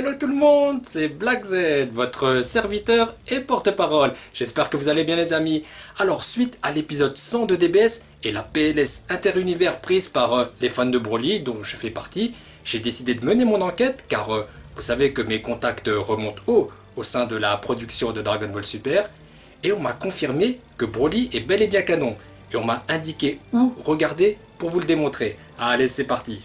Hello tout le monde, c'est Black Z, votre serviteur et porte-parole. J'espère que vous allez bien les amis. Alors suite à l'épisode 100 de DBS et la PLS interunivers prise par les fans de Broly dont je fais partie, j'ai décidé de mener mon enquête car vous savez que mes contacts remontent haut au sein de la production de Dragon Ball Super et on m'a confirmé que Broly est bel et bien canon et on m'a indiqué où regarder pour vous le démontrer. Allez c'est parti.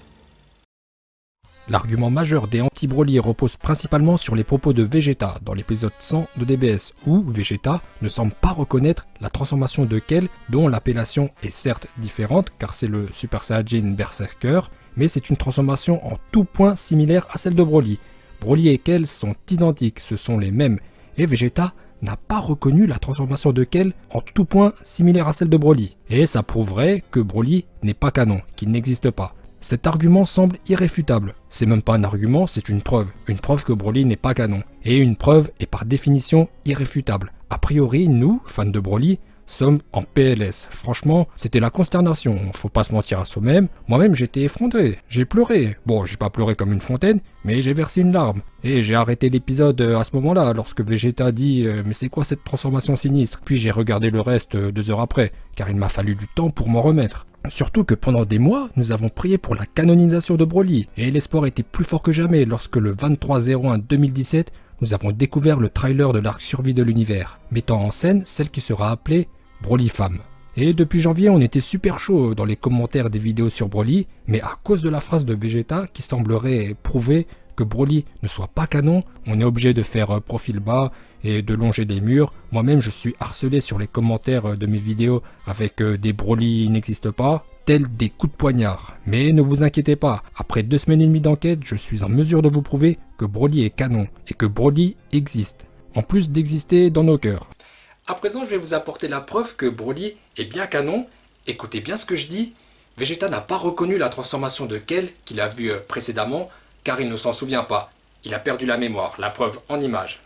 L'argument majeur des anti-Broly repose principalement sur les propos de Vegeta dans l'épisode 100 de DBS, où Vegeta ne semble pas reconnaître la transformation de Kel, dont l'appellation est certes différente car c'est le Super Saiyajin Berserker, mais c'est une transformation en tout point similaire à celle de Broly. Broly et Kel sont identiques, ce sont les mêmes, et Vegeta n'a pas reconnu la transformation de Kel en tout point similaire à celle de Broly. Et ça prouverait que Broly n'est pas canon, qu'il n'existe pas. Cet argument semble irréfutable. C'est même pas un argument, c'est une preuve. Une preuve que Broly n'est pas canon. Et une preuve est par définition irréfutable. A priori, nous, fans de Broly, sommes en PLS. Franchement, c'était la consternation. Faut pas se mentir à soi-même. Moi-même, j'étais effondré. J'ai pleuré. Bon, j'ai pas pleuré comme une fontaine, mais j'ai versé une larme. Et j'ai arrêté l'épisode à ce moment-là, lorsque Vegeta dit « Mais c'est quoi cette transformation sinistre ?» Puis j'ai regardé le reste 2 heures après, car il m'a fallu du temps pour m'en remettre. Surtout que pendant des mois, nous avons prié pour la canonisation de Broly, et l'espoir était plus fort que jamais lorsque le 23/01 2017, nous avons découvert le trailer de l'arc survie de l'univers, mettant en scène celle qui sera appelée Broly Femme. Et depuis janvier, on était super chaud dans les commentaires des vidéos sur Broly, mais à cause de la phrase de Vegeta qui semblerait prouver que Broly ne soit pas canon, on est obligé de faire profil bas et de longer des murs. Moi-même, je suis harcelé sur les commentaires de mes vidéos avec des Broly n'existent pas, tels des coups de poignard. Mais ne vous inquiétez pas, après 2 semaines et demie d'enquête, je suis en mesure de vous prouver que Broly est canon et que Broly existe, en plus d'exister dans nos cœurs. À présent, je vais vous apporter la preuve que Broly est bien canon. Écoutez bien ce que je dis. Vegeta n'a pas reconnu la transformation de Kel qu'il a vue précédemment, car il ne s'en souvient pas. Il a perdu la mémoire, la preuve en image.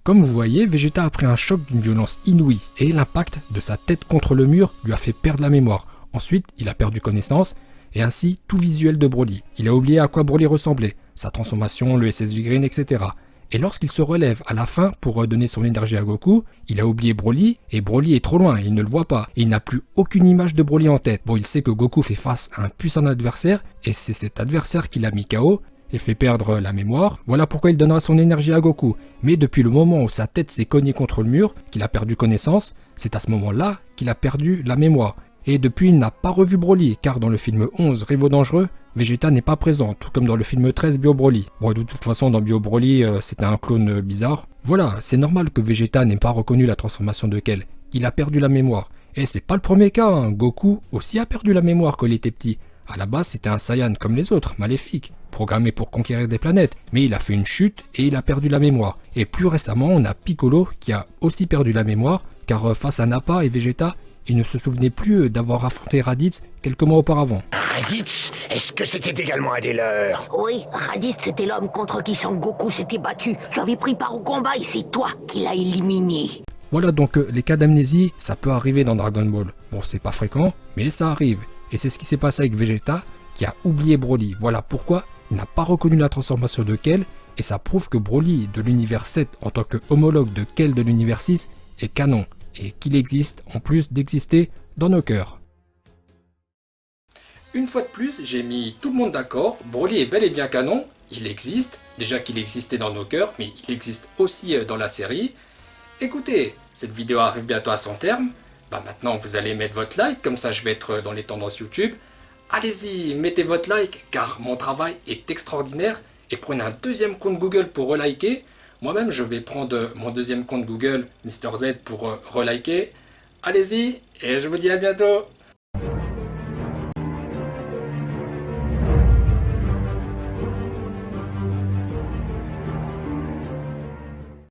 Comme vous voyez, Vegeta a pris un choc d'une violence inouïe, et l'impact de sa tête contre le mur lui a fait perdre la mémoire. Ensuite, il a perdu connaissance, et ainsi tout visuel de Broly. Il a oublié à quoi Broly ressemblait, sa transformation, le SSJ Green, etc. Et lorsqu'il se relève à la fin pour redonner son énergie à Goku, il a oublié Broly, et Broly est trop loin, il ne le voit pas, et il n'a plus aucune image de Broly en tête. Bon, il sait que Goku fait face à un puissant adversaire, et c'est cet adversaire qui l'a mis KO, et fait perdre la mémoire. Voilà pourquoi il donnera son énergie à Goku. Mais depuis le moment où sa tête s'est cognée contre le mur, qu'il a perdu connaissance, c'est à ce moment-là qu'il a perdu la mémoire. Et depuis, il n'a pas revu Broly, car dans le film 11, Rivaux Dangereux, Vegeta n'est pas présent, tout comme dans le film 13, Bio Broly. Bon, de toute façon, dans Bio Broly, c'était un clone bizarre. Voilà, c'est normal que Vegeta n'ait pas reconnu la transformation de Kel. Il a perdu la mémoire. Et c'est pas le premier cas, hein. Goku aussi a perdu la mémoire quand il était petit. À la base, c'était un Saiyan comme les autres, maléfique, programmé pour conquérir des planètes. Mais il a fait une chute et il a perdu la mémoire. Et plus récemment, on a Piccolo qui a aussi perdu la mémoire, car face à Nappa et Vegeta, il ne se souvenait plus d'avoir affronté Raditz quelques mois auparavant. Raditz, est-ce que c'était également un des leurs? Oui, Raditz, c'était l'homme contre qui Son Goku s'était battu. Tu avais pris part au combat et c'est toi qui l'as éliminé. Voilà donc les cas d'amnésie, ça peut arriver dans Dragon Ball. Bon, c'est pas fréquent, mais ça arrive. Et c'est ce qui s'est passé avec Vegeta, qui a oublié Broly. Voilà pourquoi il n'a pas reconnu la transformation de Kel, et ça prouve que Broly de l'univers 7 en tant que homologue de Kel de l'univers 6 est canon, et qu'il existe en plus d'exister dans nos cœurs. Une fois de plus, j'ai mis tout le monde d'accord, Broly est bel et bien canon, il existe, déjà qu'il existait dans nos cœurs, mais il existe aussi dans la série. Écoutez, cette vidéo arrive bientôt à son terme, maintenant vous allez mettre votre like, comme ça je vais être dans les tendances YouTube. Allez-y, mettez votre like, car mon travail est extraordinaire, et prenez un 2e compte Google pour reliker. Moi-même, je vais prendre mon 2e compte Google, Mister Z, pour reliker. Allez-y, et je vous dis à bientôt.